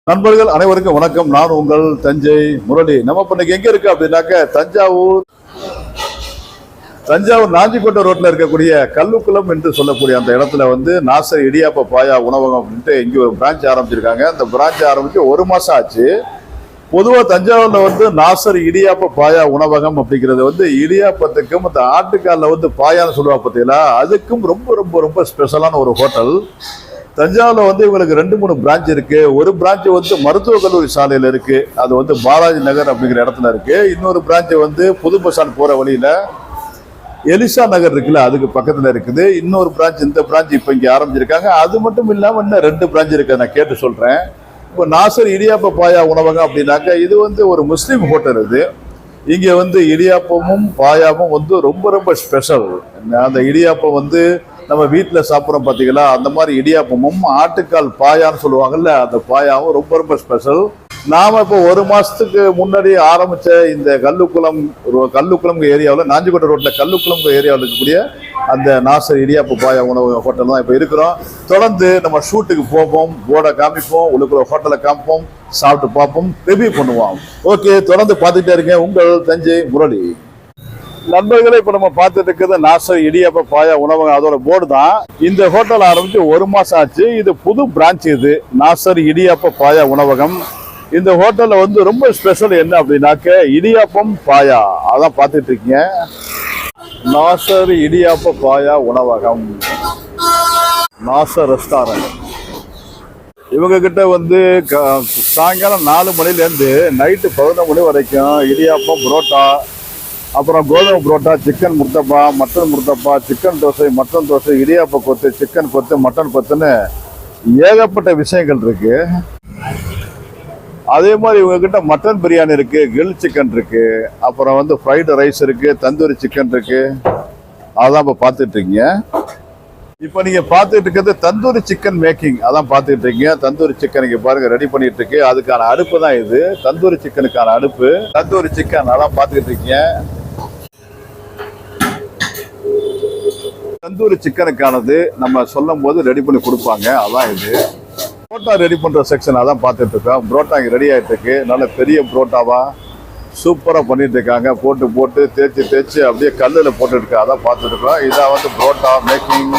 நண்பர்கள் அனைவருக்கும் வணக்கம். நான் உங்கள் தஞ்சை முரளி. நம்ம இன்னைக்கு எங்க இருக்கு அப்படின்னாக்க தஞ்சாவூர் நாஞ்சிக்கோட்டை ரோட்ல இருக்கக்கூடிய கல்லுக்குளம் என்று சொல்லக்கூடிய அந்த இடத்துல வந்து நாசர் இடியாப்ப பாயா உணவகம் அப்படின்ட்டு இங்க ஒரு பிரான்ச் ஆரம்பிச்சிருக்காங்க. அந்த பிரான்ச் ஆரம்பிச்சு 1 மாசம் ஆச்சு. பொதுவாக தஞ்சாவூர்ல வந்து நாசர் இடியாப்ப பாயா உணவகம் அப்படிங்கிறது வந்து இடியாப்பத்துக்கும் அந்த ஆட்டுக்காலில் வந்து பாயான்னு சொல்லுவா பார்த்தீங்களா, அதுக்கும் ரொம்ப ரொம்ப ரொம்ப ஸ்பெஷலான ஒரு ஹோட்டல். தஞ்சாவூர்ல வந்து இவங்களுக்கு 2-3 பிரான்ச் இருக்கு. ஒரு பிரான்ச் வந்து மருத்துவக் கல்லூரி சாலையில இருக்கு, அது வந்து பாலாஜி நகர் அப்படிங்கிற இடத்துல இருக்கு. இன்னொரு பிரான்ச் வந்து புது பஸ் ஸ்டாண்ட் போற வழியில எலிசா நகர் இருக்குல்ல, அதுக்கு பக்கத்துல இருக்குது. இன்னொரு பிரான்ச், இந்த பிரான்ச் இப்ப இங்க ஆரம்பிச்சிருக்காங்க. அது மட்டும் இல்லாம இன்னும் 2 பிரான்ச் இருக்கு, நான் கேட்டு சொல்றேன். இப்போ நாசர் இடியாப்ப பாயா உணவகம் அப்படின்னாக்க இது வந்து ஒரு முஸ்லீம் ஹோட்டல். இது இங்க வந்து இடியாப்பமும் பாயாவும் வந்து ரொம்ப ரொம்ப ஸ்பெஷல். அந்த இடியாப்பம் வந்து நம்ம வீட்டில் சாப்பிட்றோம் பார்த்தீங்களா, அந்த மாதிரி இடியாப்பமும் ஆட்டுக்கால் பாயான்னு சொல்லுவாங்கல்ல, அந்த பாயாவும் ரொம்ப ரொம்ப ஸ்பெஷல். நாம இப்போ 1 மாசத்துக்கு முன்னாடி ஆரம்பிச்ச இந்த கல்லுக்குளம் ஏரியாவில், நாஞ்சிக்கோட்டை ரோட்ல கல்லுக்குளம் ஏரியாவில் இருக்கக்கூடிய அந்த நாசர் இடியாப்ப பாயா உணவு ஹோட்டல் தான் இப்போ இருக்கிறோம். தொடர்ந்து நம்ம ஷூட்டுக்கு போவோம், போர்டை காமிப்போம், உள்ளுக்குள்ள ஹோட்டலை காமிப்போம், சாப்பிட்டு பார்ப்போம், ரிவ்யூ பண்ணுவோம். ஓகே, தொடர்ந்து பார்த்துட்டே இருக்கேன். உங்கள் தஞ்சை முரளி. நண்பர்களே, இப்ப நம்ம பார்த்துட்டு இருக்கிறது நாசர் இடியாப்ப பாயா உணவகம், அதோட போர்டு தான். இந்த ஹோட்டல் ஆரம்பிச்சு 1 மாசம் ஆச்சு. இது புது பிரான்ச். இது நாசர் இடியாப்ப பாயா உணவகம். இந்த ஹோட்டல்ல வந்து ரொம்ப ஸ்பெஷல் என்ன அப்படின்னாக்க இடியாப்பம் பாயா, அதான் பார்த்துட்டு இருக்கீங்க. நாசர் இடியாப்ப பாயா உணவகம், நாசர் ரெஸ்டாரண்ட். இவங்க கிட்ட வந்து சாயங்காலம் 4 மணிலேருந்து நைட்டு 11 மணி வரைக்கும் இடியாப்பம், புரோட்டா, அப்புறம் கோதுமை புரோட்டா, சிக்கன் முர்த்தப்பா, மட்டன் முர்த்தப்பா, சிக்கன் தோசை, மட்டன் தோசை, இடியாப்ப கொத்து, சிக்கன் கொத்து, மட்டன் கொத்துன்னு ஏகப்பட்ட விஷயங்கள் இருக்கு. அதே மாதிரி இவங்க கிட்ட மட்டன் பிரியாணி இருக்கு, கிரில் சிக்கன் இருக்கு, அப்புறம் வந்து ஃப்ரைடு ரைஸ் இருக்கு, தந்தூரி சிக்கன் இருக்கு. அதான் இப்போ பார்த்துட்டு இருக்கீங்க. இப்போ நீங்க பார்த்துட்டு இருக்கிறது தந்தூரி சிக்கன் மேக்கிங், அதான் பார்த்துட்டு இருக்கீங்க. தந்தூரி சிக்கன் இங்க பாருங்க ரெடி பண்ணிட்டு இருக்கு. அதுக்கான அடுப்பு தான் இது, தந்தூரி சிக்கனுக்கான அடுப்பு. தந்தூரி சிக்கன் அதான் பார்த்துட்டு இருக்கீங்க. தந்தூரி சிக்கனுக்கானது நம்ம சொல்லும் போது ரெடி பண்ணி கொடுப்பாங்க, அதான் இது. புரோட்டா ரெடி பண்ற செக்ஷன் அதான் பார்த்துட்டு இருக்கோம். புரோட்டா இங்கே ரெடி ஆகிட்டு இருக்கு. நல்ல பெரிய புரோட்டாவா சூப்பராக பண்ணிட்டு இருக்காங்க. போட்டு தேய்ச்சி அப்படியே கல்லில் போட்டுட்டு இருக்கா, அதான் பார்த்துட்டு இருக்கோம். இதான் வந்து புரோட்டா மேக்கிங்.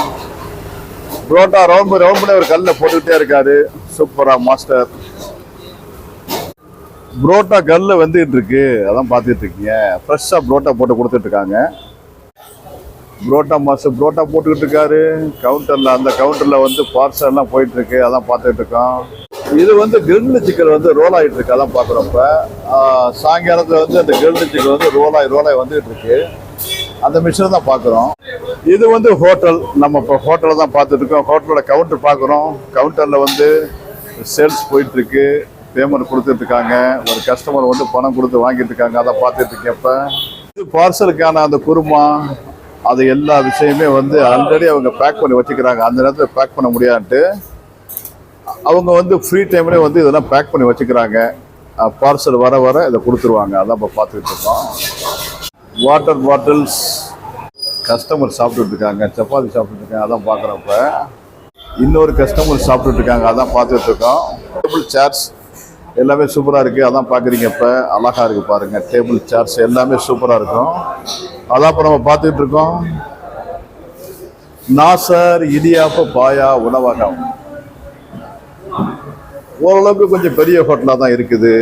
புரோட்டா ரவுண்ட் ஒரு கல்லில் போட்டுக்கிட்டே இருக்காரு. சூப்பரா மாஸ்டர். புரோட்டா கல்ல வந்துட்டு இருக்கு, அதான் பார்த்துட்டு இருக்கீங்க. ஃப்ரெஷ்ஷா புரோட்டா போட்டு கொடுத்துட்டு இருக்காங்க. புரோட்டா மாஸ்டர் புரோட்டா போட்டுக்கிட்டு இருக்காரு கவுண்டர்ல. அந்த கவுண்டர்ல வந்து பார்சல் எல்லாம் போயிட்டு இருக்கு, அதான் பார்த்துட்டு இருக்கோம். இது வந்து கிரில் சிக்கன் வந்து ரோல் ஆகிட்டு இருக்கு, அதான் பார்க்குறப்ப. சாயங்காலத்தில் வந்து அந்த கிரில் சிக்கன் வந்து ரோலாய் வந்துகிட்டு இருக்கு. அந்த மிஷினை தான் பார்க்குறோம். இது வந்து ஹோட்டல். நம்ம இப்போ ஹோட்டலை தான் பார்த்துட்டு இருக்கோம். ஹோட்டலோட கவுண்டர் பார்க்குறோம். கவுண்டரில் வந்து சேல்ஸ் போயிட்டு இருக்கு, பேமெண்ட் கொடுத்துட்டு இருக்காங்க. ஒரு கஸ்டமர் வந்து பணம் கொடுத்து வாங்கிட்டு இருக்காங்க, அதை பார்த்துட்டு இருக்கேன். இப்போ இது பார்சலுக்கான அந்த குருமா, அது எல்லா விஷயமே வந்து ஆல்ரெடி அவங்க பேக் பண்ணி வச்சுக்கிறாங்க. அந்த நேரத்தில் பேக் பண்ண முடியாதுன்ட்டு அவங்க வந்து ஃப்ரீ டைம்லேயே வந்து இதெல்லாம் பேக் பண்ணி வச்சுக்கிறாங்க. பார்சல் வர இதை கொடுத்துருவாங்க, அதான் இப்போ பார்த்துக்கிட்டு இருக்கோம். வாட்டர் பாட்டில்ஸ் கஸ்டமர் சாப்பிட்டுட்டு இருக்காங்க. சப்பாத்தி சாப்பிட்டுட்டு இருக்காங்க, அதான் பார்க்குறப்ப. இன்னொரு கஸ்டமர் சாப்பிட்டுட்டு இருக்காங்க, அதான் பார்த்துட்டு இருக்கோம். டேபிள் சேர்ஸ் எல்லாமே சூப்பராக இருக்குது, அதான் பார்க்குறீங்க. இப்போ அழகாக இருக்குது பாருங்கள். டேபிள் சேர்ஸ் எல்லாமே சூப்பராக இருக்கும், அதான் இப்போ நம்ம பார்த்துக்கிட்டு இருக்கோம். நாசர் இடியாப்ப பாயா உணவகம் ஓரளவுக்கு கொஞ்சம் பெரிய ஹோட்டலாக தான் இருக்குது.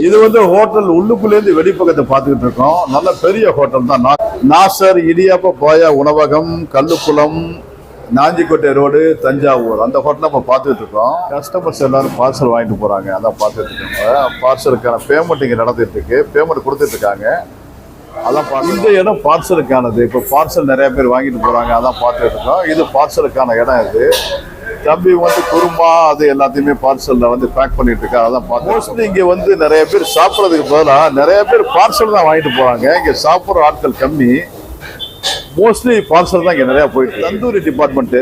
இது வந்து ஹோட்டல் உள்ளுக்குள்ளேருந்து வெளிப்பக்கத்தை பார்த்துக்கிட்டு இருக்கோம். நல்ல பெரிய ஹோட்டல் தான். நாசர் இடியாப்ப பாயா உணவகம், கல்லுக்குளம், நாஞ்சிக்கோட்டை ரோடு, தஞ்சாவூர். அந்த ஹோட்டலை நம்ம பார்த்துட்டு இருக்கோம். கஸ்டமர்ஸ் எல்லாரும் பார்சல் வாங்கிட்டு போறாங்க, அதான் பார்த்துட்டு இருக்காங்க. பார்சலுக்கான பேமெண்ட் இங்கே நடந்துட்டு இருக்கு, பேமெண்ட் கொடுத்துட்டு இருக்காங்க, அதான். இந்த இடம் பார்சலுக்கானது. இப்போ பார்சல் நிறைய பேர் வாங்கிட்டு போறாங்க, அதான் பார்த்துட்டு இருக்கோம். இது பார்சலுக்கான இடம். இது தம்பி வந்து குருமா அது எல்லாத்தையுமே பார்சல்ல வந்து பேக் பண்ணிட்டு இருக்கா, அதான் பார்த்து. மோஸ்ட்லி இங்க வந்து நிறைய பேர் சாப்பிட்றதுக்கு பதிலாக நிறைய பேர் பார்சல் தான் வாங்கிட்டு போறாங்க. இங்க சாப்பிட்ற ஆட்கள் கம்மி. மோஸ்ட்லி பார்சல் தான் இங்கே நிறையா போயிட்டு. தந்தூரி டிபார்ட்மெண்ட்டு,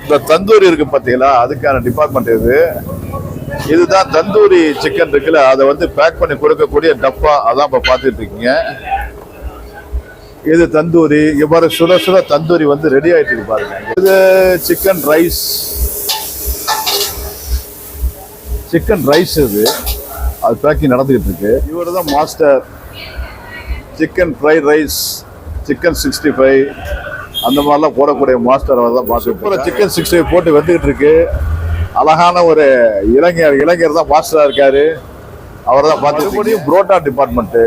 இந்த தந்தூரி இருக்கு பார்த்தீங்களா, அதுக்கான டிபார்ட்மெண்ட் இது. இதுதான் தந்தூரி சிக்கன் இருக்குல்ல, அதை வந்து பேக் பண்ணி கொடுக்கக்கூடிய டப்பா, அதான் இப்போ பார்த்துட்டு இருக்கீங்க. இது தந்தூரி. இங்கே பாரு, சுட தந்தூரி வந்து ரெடி ஆகிட்டு இருக்கு பாருங்க. இது சிக்கன் ரைஸ், சிக்கன் ரைஸ் இது, அது பேக்கிங் நடந்துகிட்டு இருக்கு. இவர் தான் master. Chicken fried rice, chicken 65 அந்த மாதிரிலாம் போடக்கூடிய மாஸ்டர் அவர் தான் பார்த்து. சிக்கன் 65 போட்டு வந்துகிட்டு இருக்கு. அழகான ஒரு இளைஞர் தான் மாஸ்டராக இருக்காரு. அவர் தான் பார்த்து. புரோட்டா டிபார்ட்மெண்ட்டு,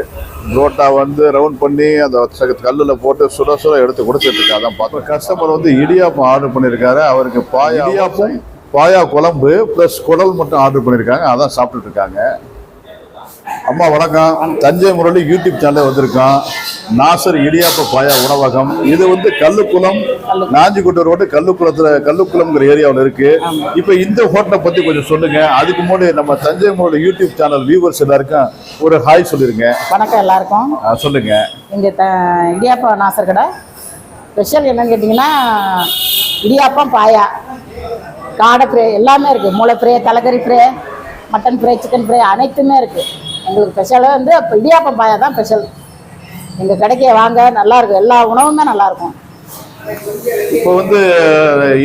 புரோட்டா வந்து ரவுண்ட் பண்ணி அந்த கல்லில் போட்டு சுட சுட எடுத்து கொடுத்துட்டு இருக்கா. அதான் பார்த்து. கஸ்டமர் வந்து இடியாப்பம் ஆர்டர் பண்ணியிருக்காரு. அவருக்கு இடியாப்பம், பாயா குழம்பு ப்ளஸ் குடல் மட்டும் ஆர்டர் பண்ணியிருக்காங்க. அதான் சாப்பிட்டுட்டு இருக்காங்க. அம்மா வணக்கம். தஞ்சை முரளி யூடியூப் சேனல் வந்திருக்கோம். நாசர் இடியாப்ப பாயா உணவகம். இது வந்து கல்லுக்குளம், நாஞ்சிக்குட்டை ரோடு கல்லுக்குளம்ங்கிற ஏரியாவில் இருக்கு. இப்போ இந்த ஹோட்டலை பத்தி கொஞ்சம் சொல்லுங்க. அதுக்கு முன்னாடி நம்ம Thanjai Murali YouTube channel viewers எல்லாருக்கும் ஒரு ஹாய் சொல்லிருங்க. வணக்கம் எல்லாருக்கும். சொல்லுங்க. இங்க இடியாப்பா நாசர் கடை ஸ்பெஷல் என்னன்னு கேட்டீங்கன்னா இடியாப்பம், பாயா, காடை ஃப்ரை எல்லாமே இருக்கு. மூளை ஃப்ரை, தலைக்கறி fry, mutton fry, chicken fry அனைத்துமே இருக்கு. எங்களுக்கு ஸ்பெஷலாக வந்து இடியாப்பம் பாயா தான் ஸ்பெஷல். எங்கள் கடைக்கு வாங்க, நல்லா இருக்கும். எல்லா உணவுமே நல்லா இருக்கும். இப்போ வந்து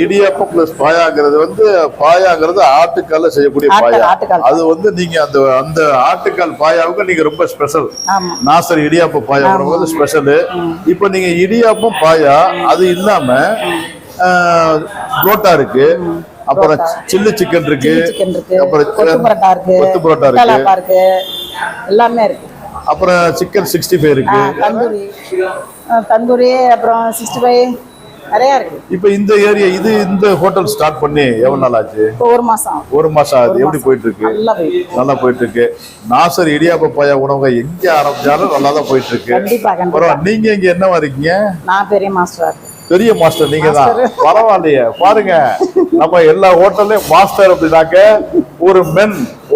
இடியாப்பம் பிளஸ் பாயாங்கிறது வந்து பாயாங்கிறது ஆட்டுக்கால செய்யக்கூடிய பாயா. அது வந்து நீங்க அந்த ஆட்டுக்கால் பாயாவுக்கு நீங்க ரொம்ப ஸ்பெஷல். நாசர் இடியாப்ப பாயா வந்து ஸ்பெஷல். இப்போ நீங்க இடியாப்பம் பாயா அது இல்லாம புரோட்டா இருக்கு, அப்புறம் சில்லி சிக்கன் இருக்கு, அப்புறம் கொத்து புரோட்டா இருக்கு, எல்லாமே இருக்கு. அப்புறம் சிக்கன் 65 இருக்கு, தந்தூரி, அப்புறம் 65 நிறைய இருக்கு. இப்போ இந்த ஹோட்டல் ஸ்டார்ட் பண்ணி எவ்வளவு நாள் ஆச்சு? ஒரு மாசம் ஆகுது. எப்படி போயிட்டு இருக்கு? நல்லா போயிட்டு இருக்கு. நாசர் இடியாப்ப பாயா உணவு எங்க ஆரம்பிச்சாலும் நல்லா தான் போயிட்டு இருக்கு. நீங்க இங்க என்னவா இருக்கீங்க? நான் பெரிய மாஸ்டர். பெரிய மாஸ்டர் நீங்க தான். பரவாயில்லையே. பாருங்க, நம்ம எல்லா ஹோட்டல்லையும் மாஸ்டர் அப்படின்னாக்க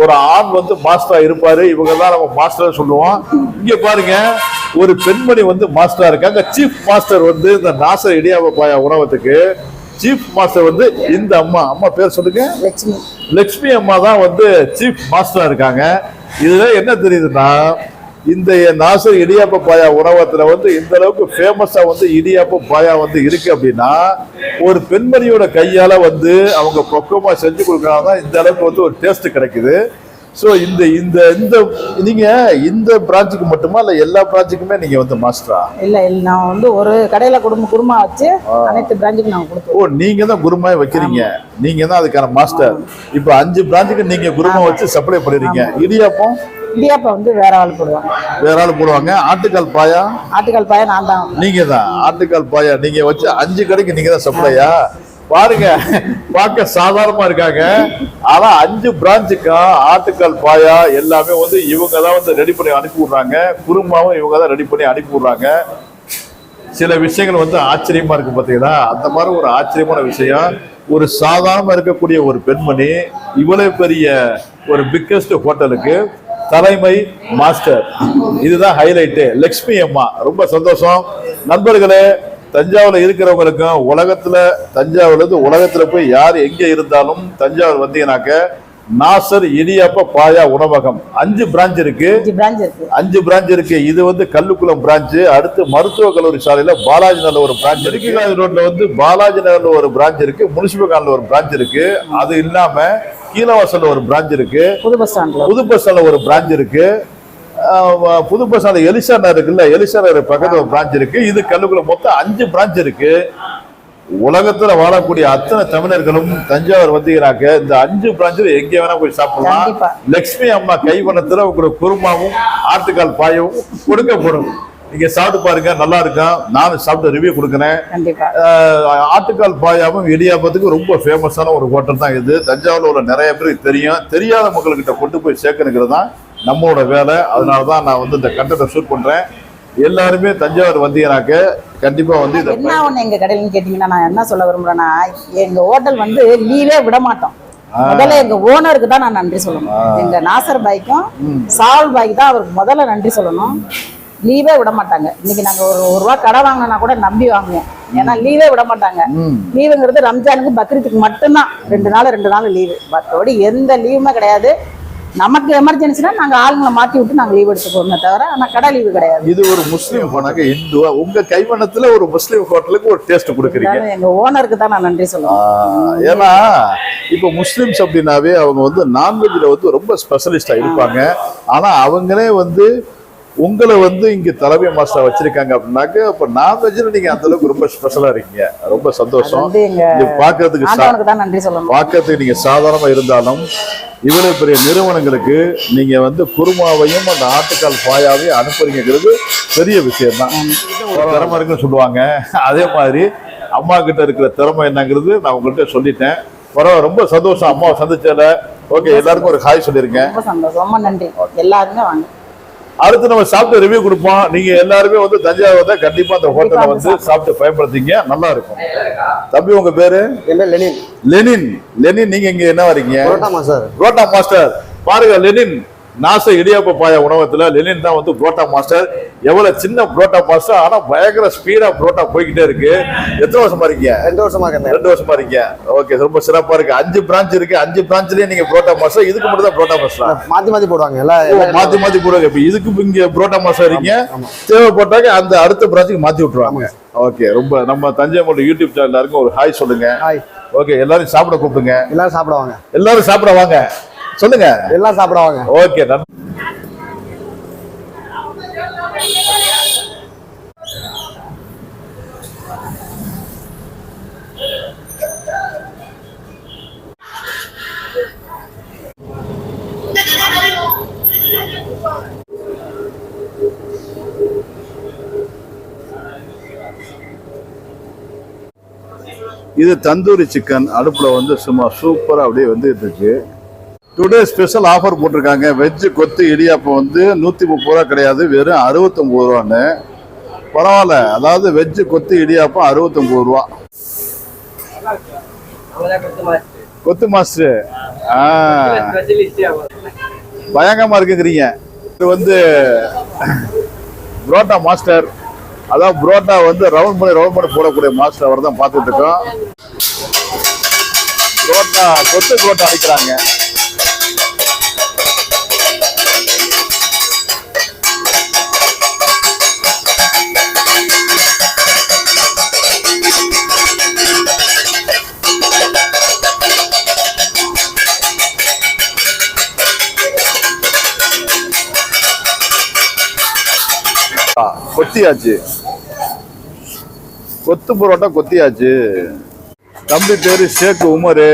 ஒரு ஆண் வந்து மாஸ்டரா இருப்பாரு. இவங்க தான் நம்ம மாஸ்டர் சொல்லுவோம். இங்க பாருங்க, ஒரு பெண்மணி வந்து மாஸ்டரா இருக்காங்க. சீஃப் மாஸ்டர் வந்து இந்த நாசர் இடியாப்ப பாயா உணவகத்துக்கு சீஃப் மாஸ்டர் வந்து இந்த அம்மா பேர் சொல்லுங்க. லட்சுமி அம்மா தான் வந்து சீஃப் மாஸ்டரா இருக்காங்க. இதுல என்ன தெரியுதுன்னா, இந்த நாசர் இடியாப்ப பாயா உணவகத்துல வந்து இந்த அளவுக்கு ஃபேமஸா வந்து இடியாப்ப பாயா வந்து இருக்கு அப்படின்னா, ஒரு பெண்மணியோட கையால வந்து அவங்க பக்குவமா செஞ்சு கொடுக்கறதுனால இந்த அளவுக்கு வந்து ஒரு டேஸ்ட் கிடைக்குது. ஸோ நீங்க இந்த பிரான்ச்சுக்கு மட்டுமா இல்ல எல்லா பிரான்ச்சுக்குமே நீங்க வந்து மாஸ்டரா? இல்ல நான் வந்து ஒரு கடையில குருமா வச்சு அனைத்து பிரான்ச்சுக்கு நான் கொடுத்தேன். ஓ, நீங்க தான் குருமா வைக்கிறீங்க, நீங்க தான் அதுக்கான மாஸ்டர். இப்போ 5 பிரான்ச்சுக்கு நீங்க குருமா வச்சு சப்ளை பண்ணிடுறீங்க. இடியாப்பம் வந்து வேற ஆள் போடுவாங்க. ஆட்டுக்கால் பாயா நான் தான். நீங்க தான் ஆட்டுக்கால் பாயா நீங்க வச்சு 5 கடைக்கு நீங்க தான் சப்ளையா? பாருங்க, பார்க்க சாதாரணமா இருக்காங்க. ஆனா 5 பிரான்ச்சுக்கு ஆட்டுக்கால் பாயா எல்லாமே வந்து இவங்க தான் வந்து ரெடி பண்ணி அனுப்பி விடுறாங்க. குருமாவும் இவங்க தான் ரெடி பண்ணி அனுப்பி விடுறாங்க. சில விஷயங்கள் வந்து ஆச்சரியமா இருக்கு பாத்தீங்கன்னா. அந்த மாதிரி ஒரு ஆச்சரியமான விஷயம், ஒரு சாதாரணமா இருக்கக்கூடிய ஒரு பெண்மணி இவ்வளவு பெரிய ஒரு பிக்கஸ்ட் ஹோட்டலுக்கு தலைமை மாஸ்டர். இதுதான் ஹைலைட்டு. லட்சுமி அம்மா, ரொம்ப சந்தோஷம். நண்பர்களே, தஞ்சாவூர்ல இருக்கிறவங்களுக்கும் உலகத்துல போய் யார் எங்க இருந்தாலும் தஞ்சாவூர் வந்தீங்கன்னாக்க நாசர் இடியாப்ப பாயா உணவகம் 5 பிரான்ச் இருக்கு. 5 பிரான்ச் இருக்கு. இது வந்து கல்லுக்குளம் பிரான்ச். அடுத்து மருத்துவக் கல்லூரி சாலையில பாலாஜி நகர்ல ஒரு பிரான்ச் இருக்கு. ரோட்ல வந்து பாலாஜி நகர்ல ஒரு பிரான்ச் இருக்கு. முனிசிபல் காலனில ஒரு பிரான்ச் இருக்கு. அது இல்லாம கீழவாசல்ல ஒரு பிரான்ச் இருக்கு. புது பஸ் ஸ்டாண்ட்ல ஒரு பிரான்ச் இருக்கு. புது பஸ் ஸ்டாண்ட் எலிசா நகர் இருக்குல்ல, எலிசா நகர் பக்கத்துல ஒரு பிரான்ச் இருக்கு. இது கல்லுக்குளம். மொத்தம் 5 பிரான்ச் இருக்கு. உலகத்துல வாழக்கூடிய அத்தனை தமிழர்களும் தஞ்சாவூர் வந்தீங்கன்னாக்க இந்த 5 பிரான்ச்ல எங்க வேணா போய் சாப்பிடலாம். லட்சுமி அம்மா கைவண்ணத்துல உங்களுக்கு குருமாவும் ஆட்டுக்கால் பாயவும் கொடுக்கப்படும். நீங்க சாப்பிட்டு பாருங்க, நல்லா இருக்கும். நானும் சாப்பிட்டு ரிவ்யூ கொடுக்குறேன். ஆட்டுக்கால் பாயாவும் இடியாப்பத்துக்கு ரொம்ப ஃபேமஸான ஒரு ஹோட்டல் தான் இது. தஞ்சாவூர்ல உள்ள நிறைய பேருக்கு தெரியும். தெரியாத மக்கள்கிட்ட கொண்டு போய் சேர்க்கணுங்கிறது தான் நம்மளோட வேலை. அதனாலதான் நான் வந்து இந்த கண்டென்ட்டை ஷூட் பண்றேன். எல்லாருமே தஞ்சாவூர் வந்தீங்கன்னாக்க கண்டிப்பா வந்து என்ன ஒண்ணு எங்க கடையிலன்னு கேட்டீங்கன்னா, நான் என்ன சொல்ல விரும்புறேன்னா, எங்க ஹோட்டல் வந்து லீவே விட மாட்டோம். முதல்ல எங்க ஓனருக்கு தான் நான் நன்றி சொல்லணும். எங்க நாசர் பாய்க்கும் சால் பாய்க்கு தான் அவருக்கு முதல்ல நன்றி சொல்லணும். லீவே விட மாட்டாங்க. இன்னைக்கு நாங்க ஒரு ரூபா கடை வாங்கினா கூட நம்பி வாங்குவோம். ஏன்னா லீவே விட மாட்டாங்க. லீவுங்கிறது ரம்ஜானுக்கு பக்ரீத்துக்கு மட்டும்தான் 2 நாள் லீவு. மற்றபடி எந்த லீவுமே கிடையாது. நமக்கு எமர்ஜென்சினா நாங்க ஆளுங்களை மாத்தி விட்டு நாங்க லீவ் எடுத்துக்கோமே தவிர ஆனா கடை லீவு கிடையாது. இது ஒரு முஸ்லீம் போனாங்க இந்து உங்க கைவண்ணத்துல ஒரு முஸ்லீம் ஹோட்டலுக்கு ஒரு டேஸ்ட் கொடுக்குறீங்க. எங்க ஓனருக்கு தான் நான் நன்றி சொல்லுவேன். ஏன்னா இப்ப முஸ்லிம்ஸ் அப்படின்னாவே அவங்க வந்து நான்வெஜ்ல வந்து ரொம்ப ஸ்பெஷலிஸ்டா இருப்பாங்க. ஆனா அவங்களே வந்து உங்களை வந்து இங்க தலைமை மாஸ்டர் வச்சிருக்காங்க அப்படின்னாக்க அப்ப நான்வெஜ்ல நீங்க அந்த அளவுக்கு ரொம்ப ஸ்பெஷலா இருக்கீங்க. ரொம்ப சந்தோஷம். பாக்குறதுக்கு நீங்க சாதாரணமா இருந்தாலும் இவ்வளவு பெரிய நிறுவனங்களுக்கு நீங்க வந்து குருமாவையும் அந்த ஆட்டுக்கால் பாயாவையும் அனுப்புறீங்கிறது பெரிய விஷயம் தான். திறமை இருக்குன்னு சொல்லுவாங்க. அதே மாதிரி அம்மா கிட்ட இருக்கிற திறமை என்னங்கிறது நான் உங்கள்கிட்ட சொல்லிட்டேன். பரவாயில்ல, ரொம்ப சந்தோஷம் அம்மாவை சந்திச்சல. ஓகே, எல்லாருக்கும் ஒரு ஹாய் சொல்லிருக்கேன். ரொம்ப சந்தோஷம், ரொம்ப நன்றி. எல்லாருமே வாங்க. அடுத்து நம்ம சாப்பிட்டு ரிவ்யூ கொடுப்போம். நீங்க எல்லாருமே வந்து தஞ்சாவூர் தான் கண்டிப்பா அந்த ஹோட்டலை வந்து சாப்பிட்டு பயன்படுத்திங்க, நல்லா இருக்கும். தம்பி உங்க பேரு? லெனின். லெனின். லெனின், நீங்க இங்க என்ன வரீங்க? புரோட்டா மாஸ்டர். புரோட்டா மாஸ்டர். பாருங்க, லெனின் நாச இடியாப்ப பாயா உணவகத்துல லெனின் தான் வந்து புரோட்டா மாஸ்டர். எவ்வளவு சின்ன புரோட்டா மாஸ்டர், ஆனா பயங்கர ஸ்பீடா புரோட்டா போய்கிட்டே இருக்கு. எத்தனை வருஷமா இருக்கீங்க? 2 வருஷமா இருக்கேன். 2 வருஷமா இருக்கீங்க. ஓகே, ரொம்ப சிறப்பா இருக்கு. 5 பிரான்ச் இருக்கு. 5 பிரான்ச்லயே நீங்க புரோட்டா மாஸ்டர். இதுக்கு மட்டும் தான் புரோட்டா மாஸ்டர் மாத்தி மாத்தி போடுவாங்க. எல்லாம் மாத்தி மாத்தி போடுவாங்க. இப்ப இதுக்கு இங்க புரோட்டா மாஸ்டர் இருக்கீங்க, தேவைப்பட்டாங்க அந்த அடுத்த பிரான்ச்சுக்கு மாத்தி விட்டுருவாங்க. ஓகே, ரொம்ப நம்ம தஞ்சாவூர் யூடியூப் சேனல் எல்லாருக்கும் ஒரு ஹாய் சொல்லுங்க. ஓகே, எல்லாரும் சாப்பிட கூப்பிடுங்க. எல்லாரும் சாப்பிடுவாங்க. எல்லாரும் சாப்பிட வாங்க சொல்லுங்க. எல்லாம் சாப்பிடுவாங்க. ஓகே, இது தந்தூரி சிக்கன் அடுப்புல வந்து சும்மா சூப்பரா அப்படியே வந்துட்டு இருக்கு. டுடே ஸ்பெஷல் ஆஃபர் போட்டிருக்காங்க. வெஜ் கொத்து இடியாப்பம் வந்து 130 ரூபா கிடையாது, வெறும் 69 ரூபான்னு. பரவாயில்ல, அதாவது வெஜ் கொத்து இடியாப்பம் 69 ரூபா. கொத்து மாஸ்டர் பயங்கரமா இருக்குங்கிறீங்க. இது வந்து புரோட்டா மாஸ்டர், அதான் புரோட்டா வந்து ரவுண்ட் பண்ணி போடக்கூடிய மாஸ்டர் அவர் தான் பார்த்துட்டு இருக்கோம். புரோட்டா கொத்து புரோட்டா அடிக்கிறாங்க. கொத்தியாச்சு, கொத்து புரோட்டா கொத்தியாச்சு. தம்பி பேரு ஷேக் உமர்.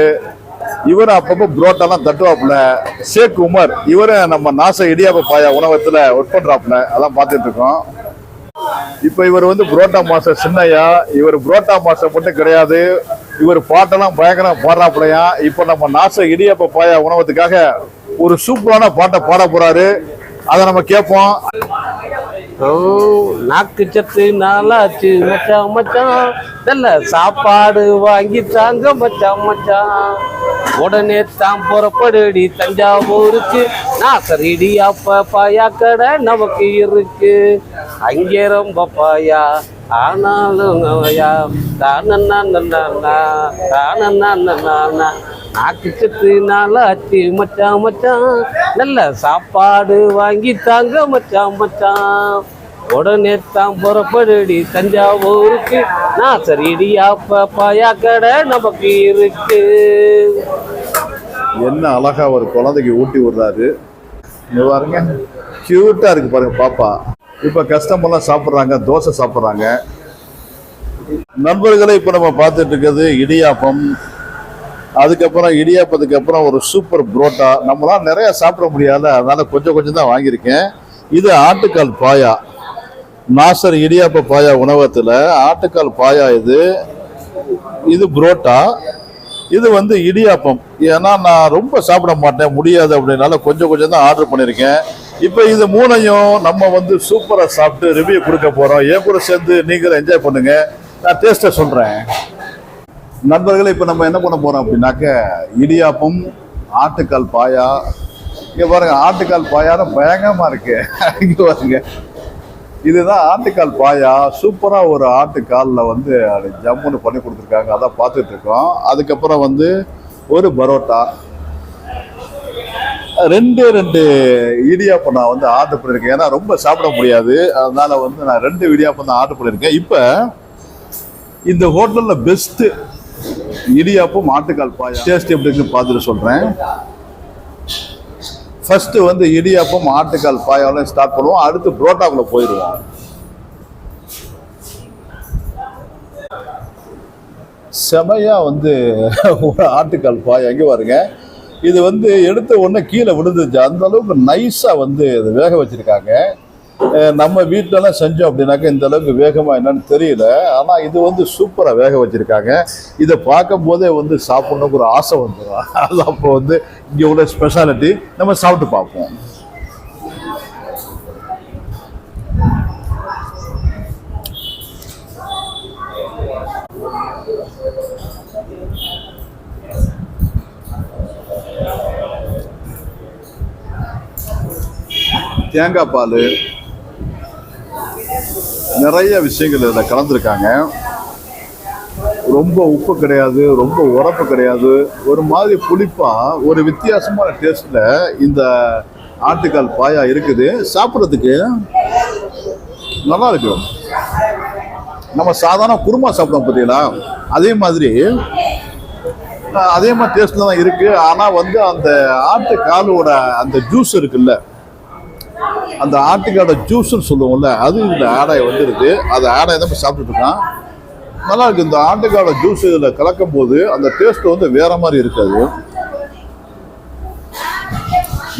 இவரு அப்பப்போ புரோட்டாலாம் தட்டுவாப்புல. ஷேக் உமர் இவரு நம்ம நாச இடியாப்ப பாயா உணவகத்துல ஒர்க் பண்றாப்புல, அதான் பார்த்துட்டு இருக்கோம். இப்ப இவர் வந்து புரோட்டா மாஸ்டர் சின்னையா. இவர் புரோட்டா மாஸ்டர் மட்டும் கிடையாது, இவர் பாட்டெல்லாம் பயங்கரம் பாடுறாப்புலையா. இப்ப நம்ம நாச இடியாப்ப பாயா உணவகத்துக்காக ஒரு சூப்பரான பாட்டை பாட போறாரு. அதை நம்ம கேட்போம். நாக்கு சத்து நாளாச்சு மச்சான் மச்சான், நல்ல சாப்பாடு வாங்கி தாங்க மச்சான் மச்சான். உடனே தான் புறப்படுடி தஞ்சாவூருக்கு, நாசர் இடியாப்ப பாயா கடை நமக்கு இருக்கு. அங்கே ரொம்ப பாயா ஆனாலும் தானண்ணா நாக்கு சத்து நாளாச்சு மச்சான் மச்சான், நல்ல சாப்பாடு வாங்கி தாங்க மச்சான் மச்சான். உடனே தான் புறப்படுடி தஞ்சாவூருக்கு, நாசர் இடியாப்ப பாயா கடை நமக்கு இருக்கு. என்ன அழகா ஒரு குழந்தைக்கு ஊட்டி விடுறாரு. இங்க பாருங்க, கியூட்டா இருக்கு பாருங்க பாப்பா. இப்ப கஸ்டமர்லாம் சாப்பிட்றாங்க, தோசை சாப்பிட்றாங்க. நண்பர்களை இப்ப நம்ம பார்த்துட்டு இருக்கிறது இடியாப்பம். அதுக்கப்புறம் இடியாப்பத்துக்கு அப்புறம் ஒரு சூப்பர் புரோட்டா. நம்மளாம் நிறைய சாப்பிட முடியாது, அதனால கொஞ்சம் கொஞ்சம் தான் வாங்கியிருக்கேன். இது ஆட்டுக்கால் பாயா. நாசர் இடியாப்ப பாயா உணவகத்துல ஆட்டுக்கால் பாயா. இது புரோட்டா. இது வந்து இடியாப்பம். ஏன்னா நான் ரொம்ப சாப்பிட மாட்டேன், முடியாது அப்படின்னால கொஞ்சம் கொஞ்சம் தான் ஆர்டர் பண்ணியிருக்கேன். இப்போ இது மூணையும் நம்ம வந்து சூப்பராக சாப்பிட்டு ரிவ்யூ கொடுக்க போகிறோம். என் கூட சேர்ந்து நீங்களும் என்ஜாய் பண்ணுங்க. நான் டேஸ்ட்டை சொல்கிறேன். நண்பர்களே, இப்போ நம்ம என்ன பண்ண போகிறோம் அப்படின்னாக்க இடியாப்பம், ஆட்டுக்கால் பாயா. இங்கே பாருங்க, ஆட்டுக்கால் பாயான்னு பயங்கரமாக இருக்கு. இங்கே பாருங்க, இதுதான் ஆட்டுக்கால் பாயா. சூப்பராக ஒரு ஆட்டுக்காலில் வந்து அது ஜம்முன்னு பண்ணி கொடுத்துருக்காங்க, அதான் பார்த்துட்டு இருக்கோம். அதுக்கப்புறம் வந்து ஒரு பரோட்டா. ரெண்டு இடியாப்பம் நான் வந்து ஆர்டர் பண்ணியிருக்கேன். ஏன்னா ரொம்ப சாப்பிட முடியாது, அதனால வந்து நான் 2 இடியாப்பம் தான் ஆர்டர் பண்ணியிருக்கேன். இப்போ இந்த ஹோட்டலில் பெஸ்ட்டு இடியாப்பம் ஆட்டுக்கால் பாயா டேஸ்ட் எப்படி இருக்குன்னு பார்த்துட்டு சொல்கிறேன். ஃபர்ஸ்ட் வந்து இடியாப்பம் ஆட்டுக்கால் பாயாவில் ஸ்டார்ட் பண்ணுவோம். அடுத்து புரோட்டாக்குள்ள போயிடுவோம். செமையா வந்து ஒரு ஆட்டுக்கால் பாயா எங்கே பாருங்க. இது வந்து எடுத்த உடனே கீழே விழுந்துச்சு. அந்த அளவுக்கு நைஸா வந்து இது வேக வச்சிருக்காங்க. நம்ம வீட்டிலலாம் செஞ்சோம் அப்படின்னாக்கா இந்த அளவுக்கு வேகமா என்னன்னு தெரியல. ஆனா இது வந்து சூப்பரா வேக வச்சிருக்காங்க. இதை பார்க்கும் போதே வந்து சாப்பிடணும்னு ஒரு ஆசை வந்துடும். அது அப்போ வந்து இங்கே உள்ள ஸ்பெஷாலிட்டி. நம்ம சாப்பிட்டு பார்ப்போம். தேங்காய் பால், நிறைய விஷயங்கள் இதில் கலந்துருக்காங்க. ரொம்ப உப்பு கிடையாது, ரொம்ப உரப்பு கிடையாது, ஒரு மாதிரி புளிப்பா ஒரு வித்தியாசமான டேஸ்ட்ல இந்த ஆட்டுக்கால் பாயா இருக்குது. சாப்பிட்றதுக்கு நல்லா இருக்கு. நம்ம சாதாரண குருமா சாப்பிட்டோம் பார்த்தீங்களா, அதே மாதிரி டேஸ்ட்ல தான் இருக்கு. ஆனா வந்து அந்த ஆட்டுக்காலோட அந்த ஜூஸ் இருக்குல்ல, அந்த ஆட்டுக்காட ஜூஸ்ன்னு சொல்லுவோம்ல, அது இந்த ஆடாயை வந்துருக்கு. அது ஆடாயை தான் சாப்பிட்டுட்டு இருக்கான். நல்லா இருக்கு. இந்த ஆட்டுக்காட ஜூஸ் இதில் கலக்கும் போது அந்த டேஸ்ட் வந்து வேற மாதிரி இருக்காது.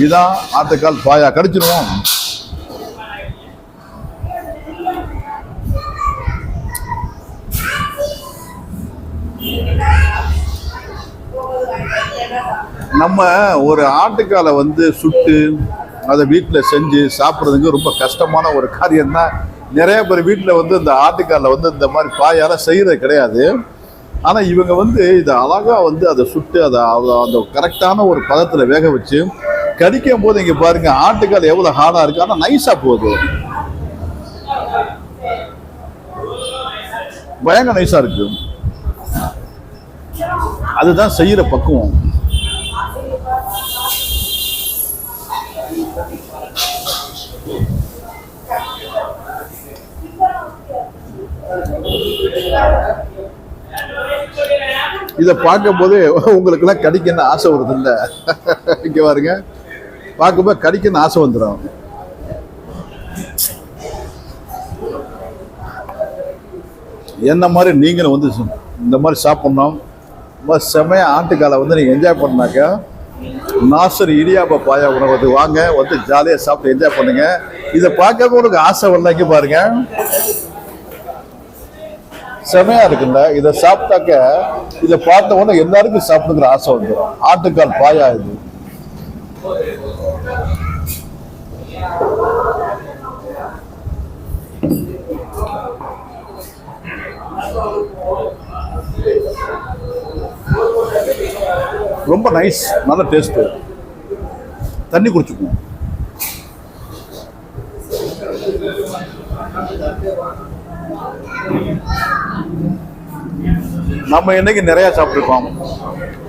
இதுதான் ஆட்டுக்கால் பாயா. கடிச்சிருவோம். நம்ம ஒரு ஆட்டுக்காலை வந்து சுட்டு அதை வீட்டில் செஞ்சு சாப்பிட்றதுக்கு ரொம்ப கஷ்டமான ஒரு காரியம் தான். நிறைய பேர் வீட்டில் வந்து இந்த ஆட்டுக்காலில் வந்து இந்த மாதிரி பாயால செய்கிறது கிடையாது. ஆனால் இவங்க வந்து இதை அழகாக வந்து அதை சுட்டு அதை அந்த கரெக்டான ஒரு பதத்தில் வேக வச்சு கடிக்கும் போது இங்கே பாருங்க ஆட்டுக்கால் எவ்வளோ ஹார்டாக இருக்கு, ஆனால் நைஸாக போகுது. பயங்கர நைஸாக இருக்கு. அதுதான் செய்கிற பக்குவம். இதை பார்க்கும் போது உங்களுக்கு எல்லாம் கடிக்கணும்னு ஆசை வருது இல்ல? இங்க பாருங்க, பார்க்கும்போது கடிக்கணும்னு ஆசை வந்துடும். என்ன மாதிரி நீங்களும் வந்து இந்த மாதிரி சாப்பிடணும். செமையா ஆட்டுக்காலை வந்து நீங்க என்ஜாய் பண்ணாக்கா நாசர் இடியாப்ப பாயா உணவகத்துக்கு வாங்க, வந்து ஜாலியாக சாப்பிட்டு என்ஜாய் பண்ணுங்க. இதை பார்க்க உங்களுக்கு ஆசை வரலைக்கு பாருங்க, செமையா இருக்குல்ல. இதை சாப்பிட்டாக்க இதை பார்த்த உடனே எல்லாருக்கும் சாப்பிடுங்கிற ஆசை வந்துடும். ஆட்டுக்கால் பாயா இது. ரொம்ப நைஸ், நல்ல டேஸ்ட். தண்ணி குடிச்சுக்குவோம். நம்ம இன்னைக்கு நிறைய சாப்பிட்டுருக்கோம்.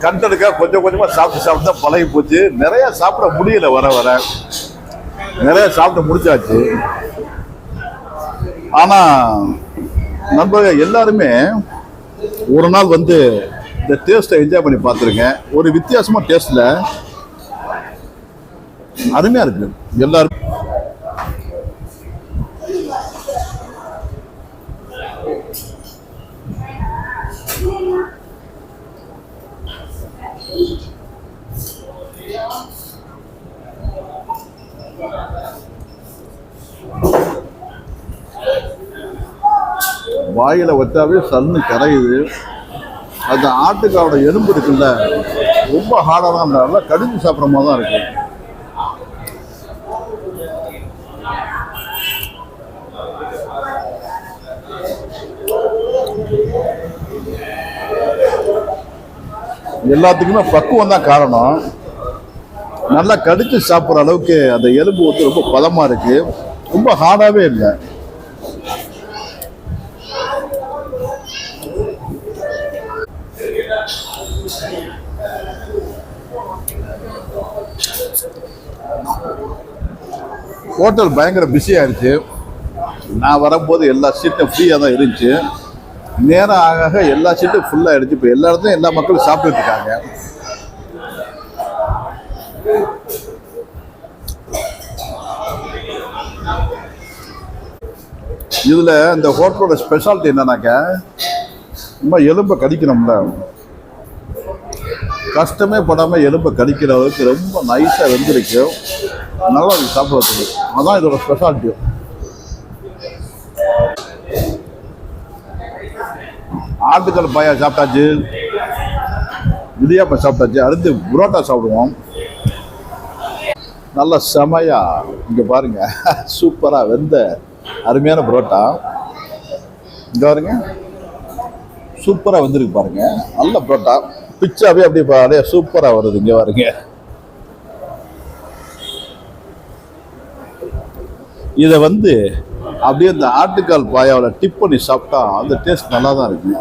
கண்டெடுக்க கொஞ்சம் கொஞ்சமா சாப்பிட்டு தான் பழகி போச்சு. நிறைய சாப்பிட முடியல, வர வர நிறைய சாப்பிட்டு முடிச்சாச்சு. ஆனா நண்பர்கள் எல்லாருமே ஒரு நாள் வந்து இந்த டேஸ்ட்டை என்ஜாய் பண்ணி பார்த்துருங்க. ஒரு வித்தியாசமா டேஸ்ட்ல அருமையா இருக்கு எல்லாரும். வாயில வச்சாவே சன்னு கரையுது. அந்த ஆட்டுக்காவோட எலும்பு இருக்குல்ல, ரொம்ப ஹார்டாக நல்லா கடிஞ்சு சாப்பிட்ற மாதிரி தான் இருக்கு. எல்லாத்துக்குமே பக்குவம் தான் காரணம். நல்லா கடிச்சு சாப்பிட்ற அளவுக்கு அந்த எலும்பு வந்து ரொம்ப பதமா இருக்கு, ரொம்ப ஹார்டாவே இல்லை. ஹோட்டல் பயங்கர பிஸி ஆயிடுச்சு. நான் வரும்போது எல்லா சீட்டும் ஃப்ரீயாக தான் இருந்துச்சு. நேரம் ஆக ஆக எல்லா சீட்டும் ஃபுல்லாக ஆயிடுச்சு. இப்போ எல்லா இடத்துலையும் எல்லா மக்களும் சாப்பிட்டுட்டு இருக்காங்க. இதில் இந்த ஹோட்டலோட ஸ்பெஷாலிட்டி என்னன்னாக்க, நம்ம எலும்பை கடிக்கணும்ல, கஷ்டமே படாமல் எலும்பை கடிக்கிற அளவுக்கு ரொம்ப நைஸாக வெந்திருக்கும். நல்லா இருக்கு சாப்பிட்றதுக்கு. அதான் இதோட ஸ்பெஷாலிட்டி. ஆட்டுக்கல் பாயா சாப்பிட்டாச்சு, இடியாப்பம் சாப்பிட்டாச்சு. அடுத்து புரோட்டா சாப்பிடுவோம். நல்லா செமையா இங்கே பாருங்க, சூப்பராக வெந்த அருமையான புரோட்டா. இங்கே பாருங்க, சூப்பராக வந்துருக்கு பாருங்க. நல்ல புரோட்டா பிச்சாவே அப்படியே சூப்பராக வருது. இங்கே பாருங்க, இதை வந்து அப்படியே இந்த ஆட்டுக்கால் பாயாவில் டிப் பண்ணி சாப்பிட்டா அந்த டேஸ்ட் நல்லா தான் இருக்கு.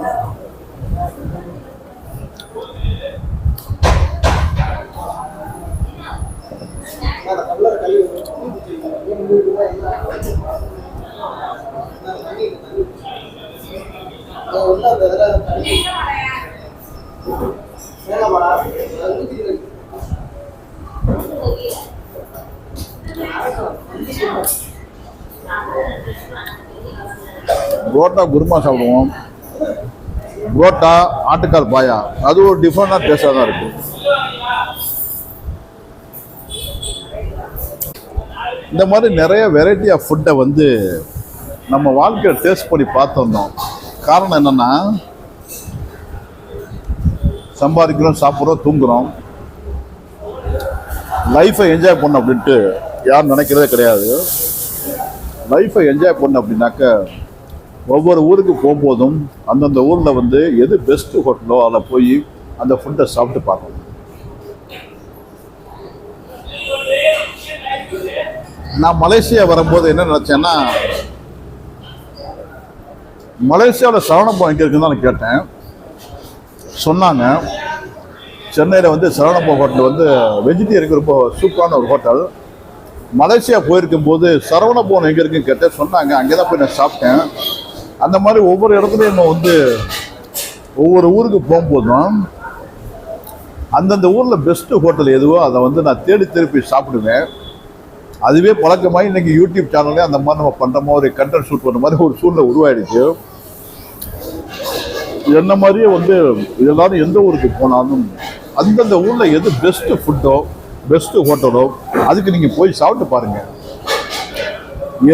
புரோட்டா குருமா சாப்பிடுவோம். புரோட்டா ஆட்டுக்கால் பாயா அது ஒரு டிஃப்ரெண்டான டேஸ்டாக தான் இருக்கு. இந்த மாதிரி நிறைய வெரைட்டி ஆஃப் ஃபுட்டை வந்து நம்ம வாழ்க்கையில் டேஸ்ட் பண்ணி பார்த்துருந்தோம். காரணம் என்னன்னா, சம்பாதிக்கிறோம், சாப்பிட்றோம், தூங்குறோம், லைஃப்பை என்ஜாய் பண்ணோம் அப்படின்ட்டு யாரும் நினைக்கிறதே கிடையாது. லைஃப்பை என்ஜாய் பண்ணோம் அப்படின்னாக்க ஒவ்வொரு ஊருக்கு போகும்போதும் அந்தந்த ஊரில் வந்து எது பெஸ்ட்டு ஹோட்டலோ அதில் போய் அந்த ஃபுட்டை சாப்பிட்டு பார்க்கணும். நான் மலேசியா வரும்போது என்ன நினச்சேன்னா, மலேசியாவில் சரவணபவன் எங்கே இருக்குன்னு தான் கேட்டேன். சொன்னாங்க சென்னையில் வந்து சரவணபவன் ஹோட்டல் வந்து வெஜிடேரியனுக்கு ரொம்ப சூப்பரான ஒரு ஹோட்டல். மலேசியா போயிருக்கும்போது சரவணபவன் எங்கே இருக்குன்னு கேட்டேன். சொன்னாங்க, அங்கே தான் போய் நான் சாப்பிட்டேன். அந்த மாதிரி ஒவ்வொரு இடத்துலையும் நம்ம வந்து ஒவ்வொரு ஊருக்கு போகும்போதும் அந்தந்த ஊரில் பெஸ்ட்டு ஹோட்டல் எதுவோ அதை வந்து நான் தேடி திருப்பி சாப்பிடுவேன். அதுவே பழக்கமாக இன்றைக்கி யூடியூப் சேனல்லே அந்த மாதிரி நம்ம பண்ணுற மாதிரி கண்டென்ட் ஷூட் பண்ணுற மாதிரி ஒரு சூழ்நிலை உருவாயிடுச்சு. என்ன மாதிரியே வந்து எல்லாரும் எந்த ஊருக்கு போனாலும் அந்தந்த ஊரில் எது பெஸ்ட்டு ஃபுட்டோ பெஸ்ட்டு ஹோட்டலோ அதுக்கு நீங்கள் போய் சாப்பிட்டு பாருங்கள்.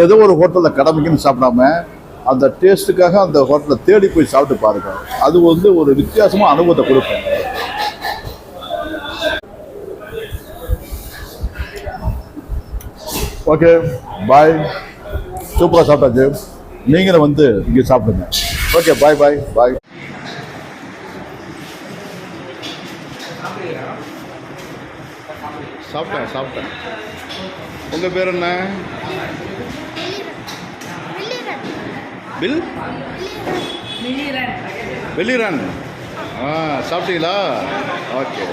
ஏதோ ஒரு ஹோட்டலில் கடமைக்குன்னு சாப்பிடாம அந்த டேஸ்ட்டுக்காக அந்த ஹோட்டலில் தேடி போய் சாப்பிட்டு பாருங்கள். அது வந்து ஒரு வித்தியாசமாக அனுபவத்தை கொடுக்கும். ஓகே, பாய். சூப்பராக சாப்பிட்டாச்சு. நீங்களும் வந்து இங்கே சாப்பிடுங்க. ஓகே, பாய் பாய் பாய். சாப்பிட்டேன். உங்கள் பேர் என்ன? வெளிரன். சாப்பிட்டீங்களா? ஓகே.